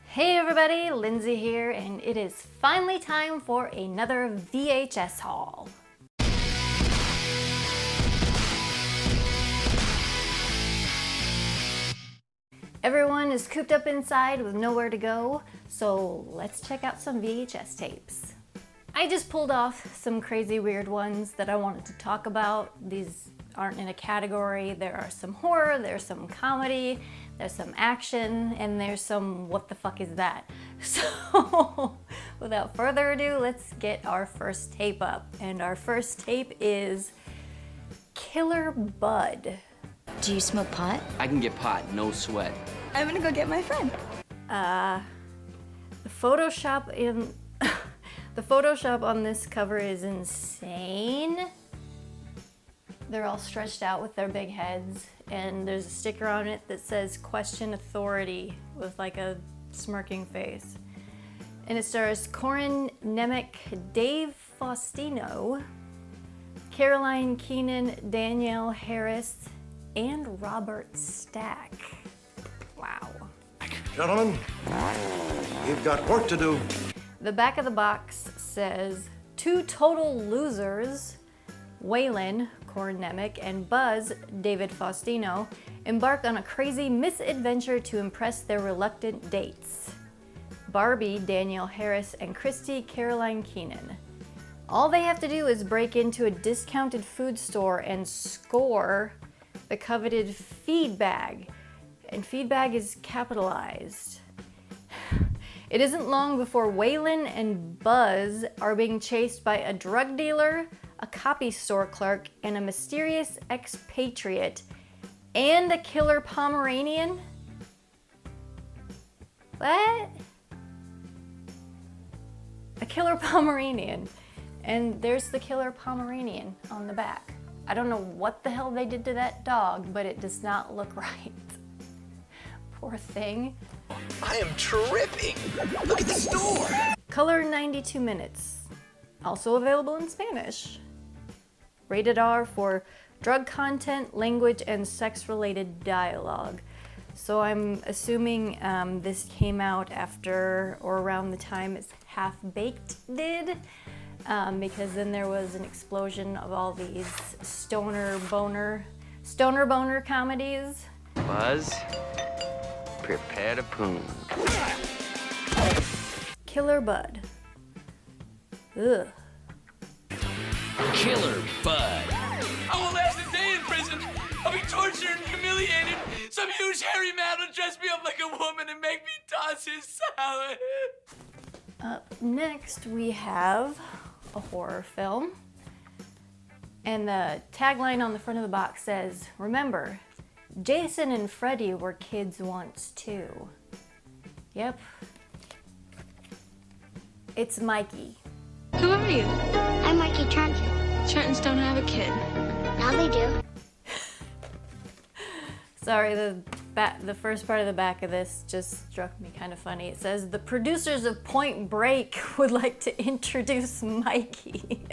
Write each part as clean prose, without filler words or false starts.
Hey everybody, Lindsay here, and it is finally time for another VHS haul. Everyone is cooped up inside with nowhere to go, so let's check out some VHS tapes. I just pulled off some crazy weird ones that I wanted to talk about. These aren't in a category. There are some horror, there's some comedy, there's some action, and there's some what the fuck is that? So without further ado, let's get our first tape up. And our first tape is Killer Bud. Do you smoke pot? I can get pot, no sweat. I'm gonna go get my friend. The Photoshop on this cover is insane. They're all stretched out with their big heads, and there's a sticker on it that says "Question Authority" with like a smirking face. And it stars Corin Nemec, Dave Faustino, Caroline Keenan, Danielle Harris, and Robert Stack. Wow. Gentlemen, you've got work to do. The back of the box says, "Two total losers, Waylon, Corin Nemec, and Buzz, David Faustino, embark on a crazy misadventure to impress their reluctant dates. Barbie, Danielle Harris, and Christy, Caroline Keenan. All they have to do is break into a discounted food store and score the coveted feed bag." And feed bag is capitalized. It isn't long before Waylon and Buzz are being chased by a drug dealer, a copy store clerk, and a mysterious expatriate, and a killer Pomeranian? What? A killer Pomeranian. And there's the killer Pomeranian on the back. I don't know what the hell they did to that dog, but it does not look right. Poor thing. I am tripping. Look at the store. Color 92 minutes. Also available in Spanish. Rated R for drug content, language, and sex-related dialogue. So I'm assuming this came out after or around the time it's Half Baked did, because then there was an explosion of all these stoner boner comedies. Buzz, prepare to poon. Killer Bud. Ugh. Killer Bud. I will last a day in prison. I'll be tortured and humiliated. Some huge hairy man will dress me up like a woman and make me toss his salad. Up next we have a horror film. And the tagline on the front of the box says, "Remember, Jason and Freddy were kids once too." Yep. It's Mikey. Who are you? I'm Mikey Trenton. Trentons don't have a kid. Now they do. Sorry, the first part of the back of this just struck me kind of funny. It says, "The producers of Point Break would like to introduce Mikey."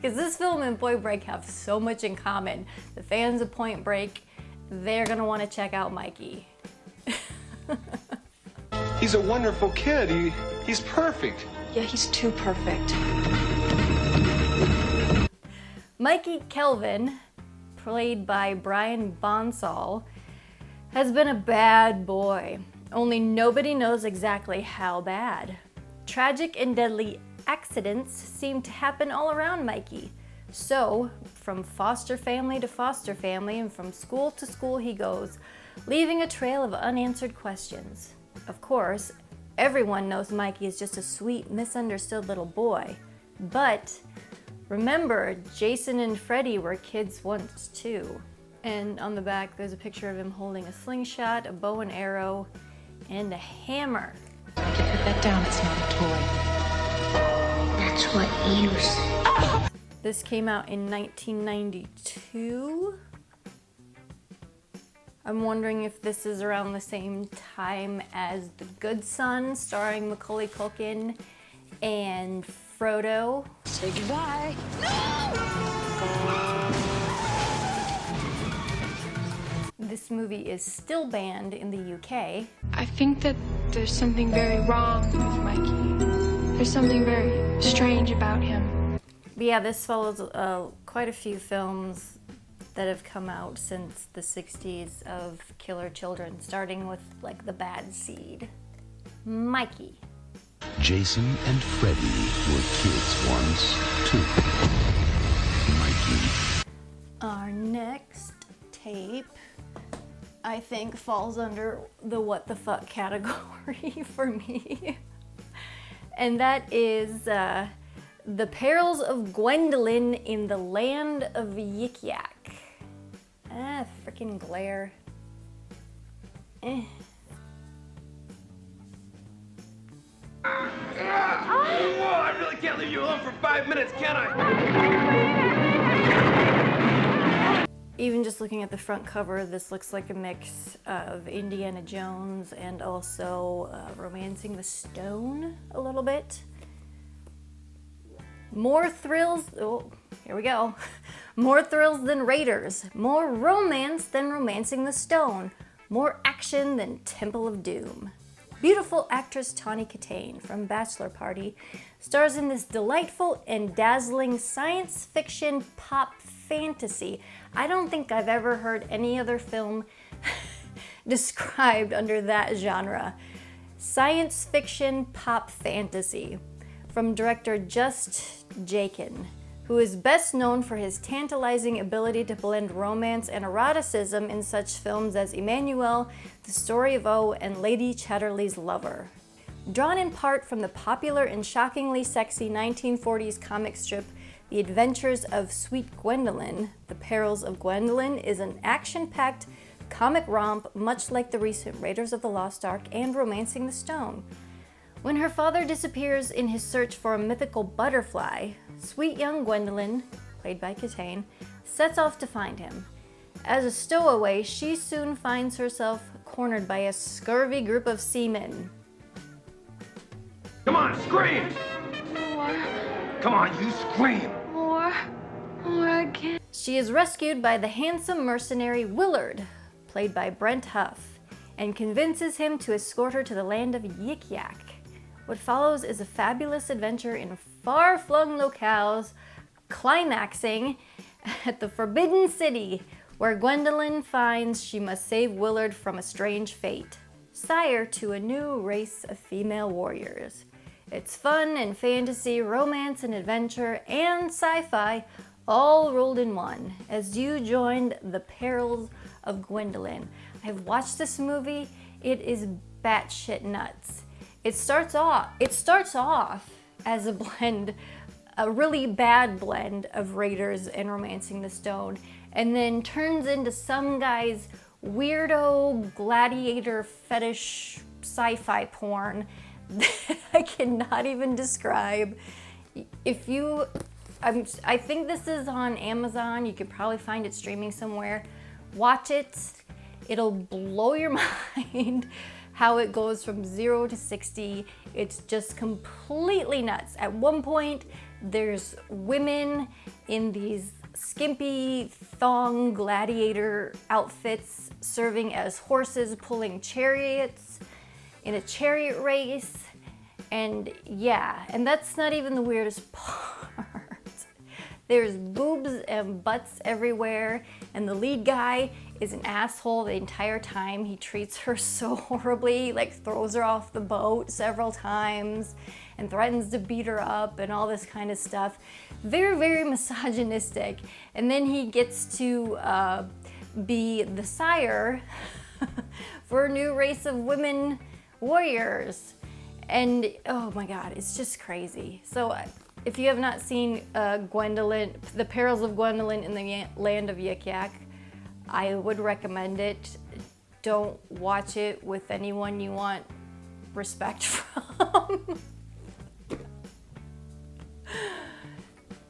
Because this film and Point Break have so much in common. The fans of Point Break, they're gonna want to check out Mikey. He's a wonderful kid. He's perfect. Yeah, he's too perfect. Mikey Kelvin, played by Brian Bonsall, has been a bad boy. Only nobody knows exactly how bad. Tragic and deadly accidents seem to happen all around Mikey. So, from foster family to foster family and from school to school he goes, leaving a trail of unanswered questions. Of course, everyone knows Mikey is just a sweet, misunderstood little boy. But remember, Jason and Freddy were kids once too. And on the back there's a picture of him holding a slingshot, a bow and arrow, and a hammer. I can put that down, it's not a toy. That's what you said. This came out in 1992. I'm wondering if this is around the same time as The Good Son, starring Macaulay Culkin and Frodo. Say goodbye. This movie is still banned in the UK. I think that there's something very wrong with Mikey. There's something very strange about him. But yeah, this follows quite a few films that have come out since the 60s of killer children, starting with like The Bad Seed. Mikey. Jason and Freddy were kids once, too. Mikey. Our next tape, I think, falls under the what the fuck category for me. And that is The Perils of Gwendolyn in the Land of Yik Yak. Ah, freaking glare. Eh. I really can't leave you alone for 5 minutes, can I? Even just looking at the front cover, this looks like a mix of Indiana Jones and also Romancing the Stone a little bit. More thrills, oh, here we go. More thrills than Raiders, more romance than Romancing the Stone, more action than Temple of Doom. Beautiful actress Tawny Kitaen from Bachelor Party stars in this delightful and dazzling science fiction pop fantasy. I don't think I've ever heard any other film described under that genre. Science fiction pop fantasy from director Just Jakin, who is best known for his tantalizing ability to blend romance and eroticism in such films as Emmanuel, The Story of O, and Lady Chatterley's Lover. Drawn in part from the popular and shockingly sexy 1940s comic strip The Adventures of Sweet Gwendolyn, The Perils of Gwendolyn is an action-packed comic romp much like the recent Raiders of the Lost Ark and Romancing the Stone. When her father disappears in his search for a mythical butterfly, sweet young Gwendolyn, played by Kitaen, sets off to find him. As a stowaway, she soon finds herself cornered by a scurvy group of seamen. Come on, scream! More. Come on, you scream! More again. She is rescued by the handsome mercenary Willard, played by Brent Huff, and convinces him to escort her to the land of Yik Yak. What follows is a fabulous adventure in far-flung locales, climaxing at the Forbidden City, where Gwendolyn finds she must save Willard from a strange fate, sire to a new race of female warriors. It's fun and fantasy, romance and adventure, and sci-fi all rolled in one as you joined The Perils of Gwendolyn. I've watched this movie. It is batshit nuts. It starts off as a blend, a really bad blend of Raiders and Romancing the Stone, and then turns into some guy's weirdo gladiator fetish sci-fi porn that I cannot even describe. If you, I think this is on Amazon. You could probably find it streaming somewhere. Watch it. It'll blow your mind how it goes from 0 to 60. It's just completely nuts. At one point, there's women in these skimpy thong gladiator outfits serving as horses pulling chariots in a chariot race. And yeah, and that's not even the weirdest part. There's boobs and butts everywhere, and the lead guy is an asshole the entire time. He treats her so horribly, like throws her off the boat several times and threatens to beat her up and all this kind of stuff. Very, very misogynistic. And then he gets to be the sire for a new race of women warriors. And oh my God, it's just crazy. So if you have not seen Gwendolyn, The Perils of Gwendolyn in the Land of Yik Yak, I would recommend it. Don't watch it with anyone you want respect from.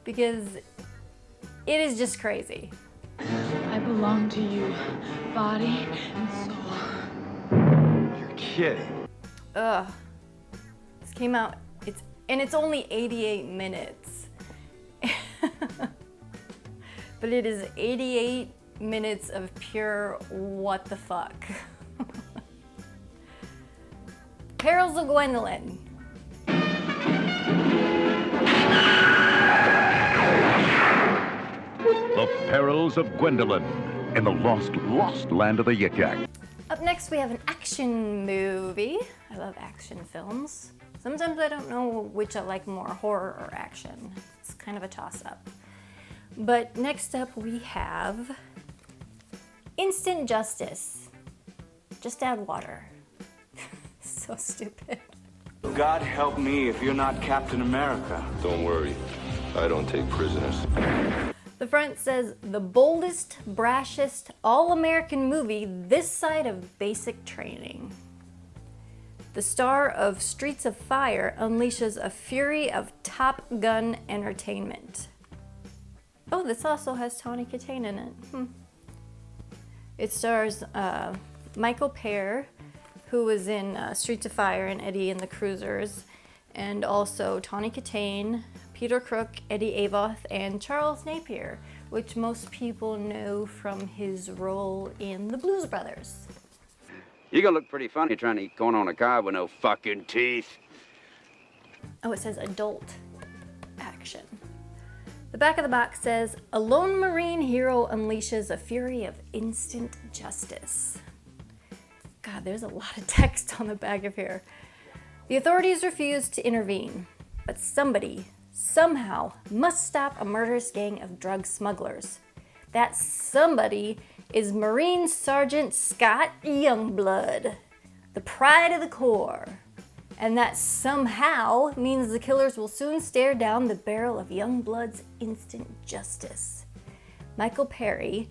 Because it is just crazy. I belong to you, body and soul. You're kidding. Ugh. This came out, it's only 88 minutes. But it is 88 minutes of pure what the fuck. Perils of Gwendolyn. The Perils of Gwendolyn in the lost land of the Yik Yak. Up next, we have an action movie. I love action films. Sometimes I don't know which I like more, horror or action. It's kind of a toss-up. But next up, we have Instant Justice. Just add water. So stupid. God help me if you're not Captain America. Don't worry, I don't take prisoners. The front says, the boldest, brashest, all-American movie this side of basic training. The star of Streets of Fire unleashes a fury of Top Gun entertainment. Oh, this also has Tawny Kitaen in it. It stars Michael Pear, who was in Streets of Fire and Eddie and the Cruisers, and also Tawny Kitaen, Peter Crook, Eddie Avoth, and Charles Napier, which most people know from his role in The Blues Brothers. You're gonna look pretty funny trying to eat corn on a cob with no fucking teeth. Oh, it says adult action. The back of the box says, a lone Marine hero unleashes a fury of instant justice. God, there's a lot of text on the back of here. The authorities refuse to intervene, but somebody, somehow, must stop a murderous gang of drug smugglers. That somebody is Marine Sergeant Scott Youngblood, the pride of the Corps. And that somehow means the killers will soon stare down the barrel of Youngblood's instant justice. Michael Perry,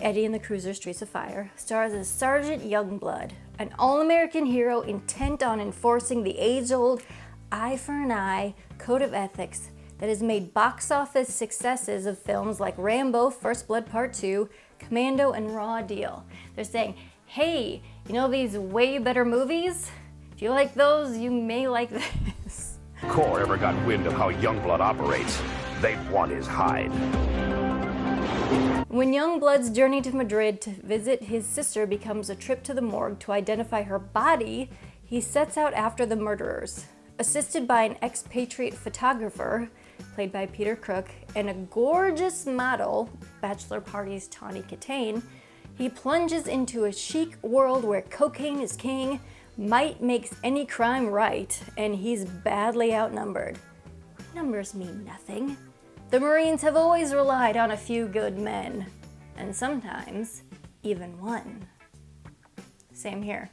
Eddie and the Cruiser Streets of Fire, stars as Sergeant Youngblood, an all-American hero intent on enforcing the age-old eye for an eye code of ethics that has made box office successes of films like Rambo, First Blood Part 2, Commando, and Raw Deal. They're saying, hey, you know these way better movies? If you like those, you may like this. Corps ever got wind of how Youngblood operates, they'd want his hide. When Youngblood's journey to Madrid to visit his sister becomes a trip to the morgue to identify her body, he sets out after the murderers. Assisted by an expatriate photographer, played by Peter Crook, and a gorgeous model, bachelor party's Tawny Kitaen, he plunges into a chic world where cocaine is king, might makes any crime right, and he's badly outnumbered. Numbers mean nothing. The Marines have always relied on a few good men, and sometimes even one. Same here.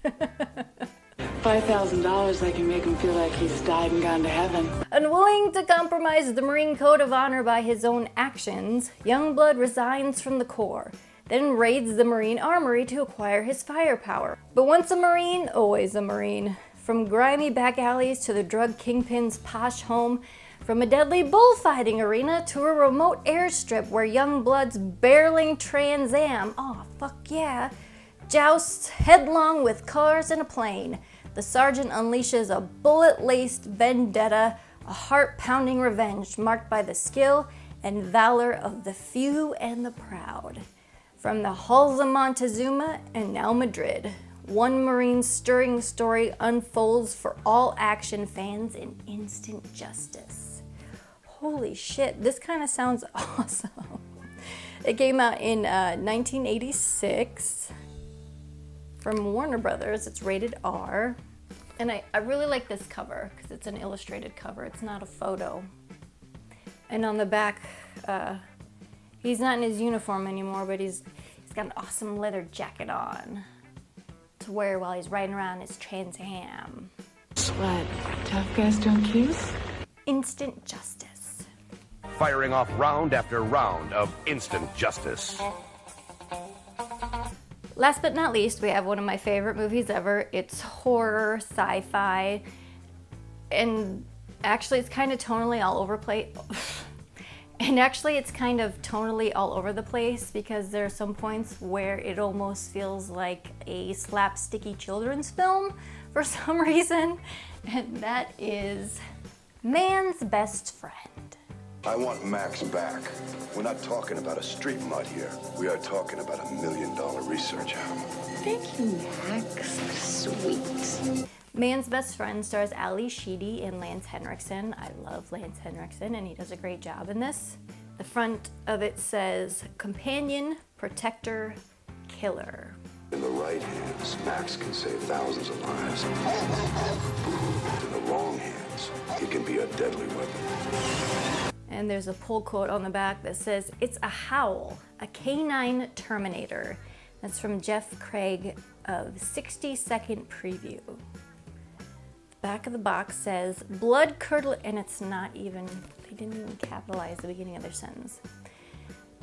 $5,000, I can make him feel like he's died and gone to heaven. Unwilling to compromise the Marine Code of Honor by his own actions, Youngblood resigns from the Corps, then raids the Marine Armory to acquire his firepower. But once a Marine, always a Marine. From grimy back alleys to the drug kingpin's posh home, from a deadly bullfighting arena to a remote airstrip where Youngblood's barreling Trans Am, oh fuck yeah, jousts headlong with cars and a plane. The sergeant unleashes a bullet-laced vendetta, a heart-pounding revenge marked by the skill and valor of the few and the proud. From the halls of Montezuma and now Madrid, one Marine's stirring story unfolds for all action fans in instant justice. Holy shit, this kind of sounds awesome. It came out in 1986 from Warner Brothers. It's rated R. And I really like this cover because it's an illustrated cover. It's not a photo. And on the back, he's not in his uniform anymore, but he's got an awesome leather jacket on to wear while he's riding around his Trans Am. What, tough guys don't kiss? Instant justice. Firing off round after round of instant justice. Last but not least, we have one of my favorite movies ever. It's horror, sci-fi, and actually it's kind of tonally all over the place because there are some points where it almost feels like a slapsticky children's film for some reason, and that is Man's Best Friend. I want Max back. We're not talking about a street mud here. We are talking about $1 million research album. Thank you, Max. Sweet. Man's Best Friend stars Ali Sheedy and Lance Henriksen. I love Lance Henriksen and he does a great job in this. The front of it says, companion, protector, killer. In the right hands, Max can save thousands of lives. In the wrong hands, he can be a deadly weapon. And there's a pull quote on the back that says, it's a howl, a canine terminator. That's from Jeff Craig of 60-second preview. The back of the box says, blood curdle, and it's not even, they didn't even capitalize the beginning of their sentence.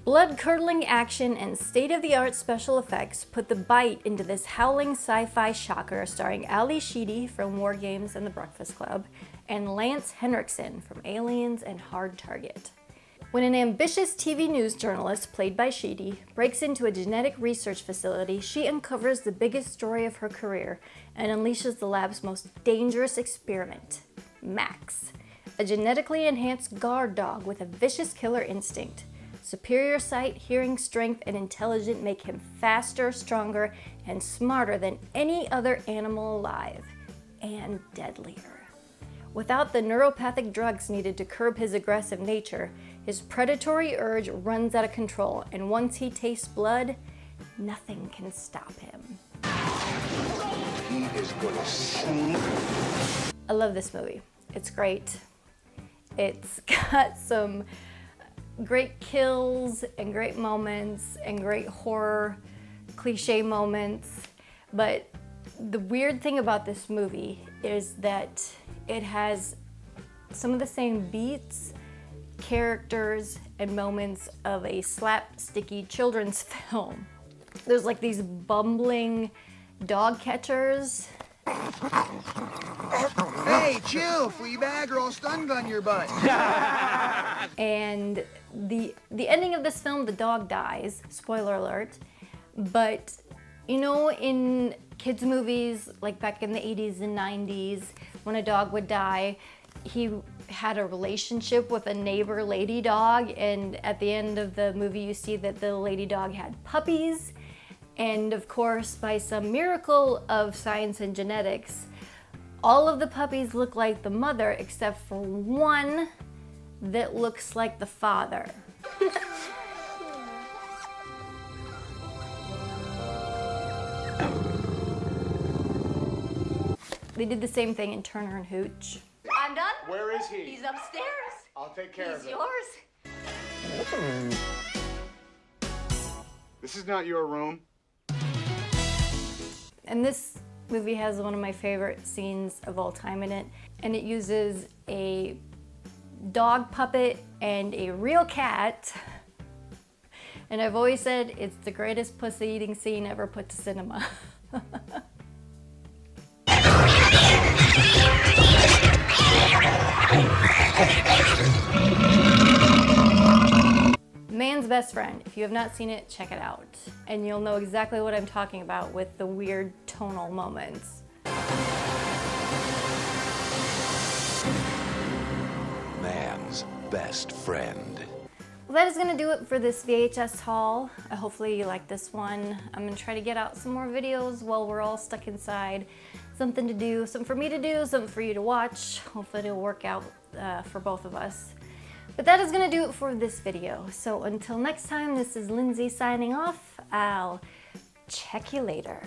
Blood-curdling action and state-of-the-art special effects put the bite into this howling sci-fi shocker starring Ali Sheedy from War Games and The Breakfast Club and Lance Henriksen from Aliens and Hard Target. When an ambitious TV news journalist, played by Sheedy, breaks into a genetic research facility, she uncovers the biggest story of her career and unleashes the lab's most dangerous experiment, Max, a genetically enhanced guard dog with a vicious killer instinct. Superior sight, hearing strength, and intelligence make him faster, stronger, and smarter than any other animal alive, and deadlier. Without the neuropathic drugs needed to curb his aggressive nature, his predatory urge runs out of control, and once he tastes blood, nothing can stop him. He is gonna see. I love this movie. It's great. It's got some great kills and great moments and great horror cliche moments, but the weird thing about this movie is that it has some of the same beats, characters, and moments of a slapsticky children's film. There's like these bumbling dog catchers. Hey, chill, flea bag, or I'll stun gun your butt. And the ending of this film, the dog dies, spoiler alert, but you know, in kids movies, like back in the 80s and 90s, when a dog would die, he had a relationship with a neighbor lady dog, and at the end of the movie you see that the lady dog had puppies, and of course, by some miracle of science and genetics, all of the puppies look like the mother except for one that looks like the father. They did the same thing in Turner and Hooch. I'm done. Where is he? He's upstairs. I'll take care of He's it. yours. This is not your room. And this movie has one of my favorite scenes of all time in it, and it uses a dog puppet and a real cat. And I've always said it's the greatest pussy eating scene ever put to cinema. Man's Best Friend. If you have not seen it, check it out. And you'll know exactly what I'm talking about with the weird tonal moments. Man's Best Friend. Well, that is going to do it for this VHS haul. Hopefully you like this one. I'm going to try to get out some more videos while we're all stuck inside. Something to do, something for me to do, something for you to watch. Hopefully it'll work out for both of us. But that is going to do it for this video. So until next time, this is Lindsay signing off. I'll check you later.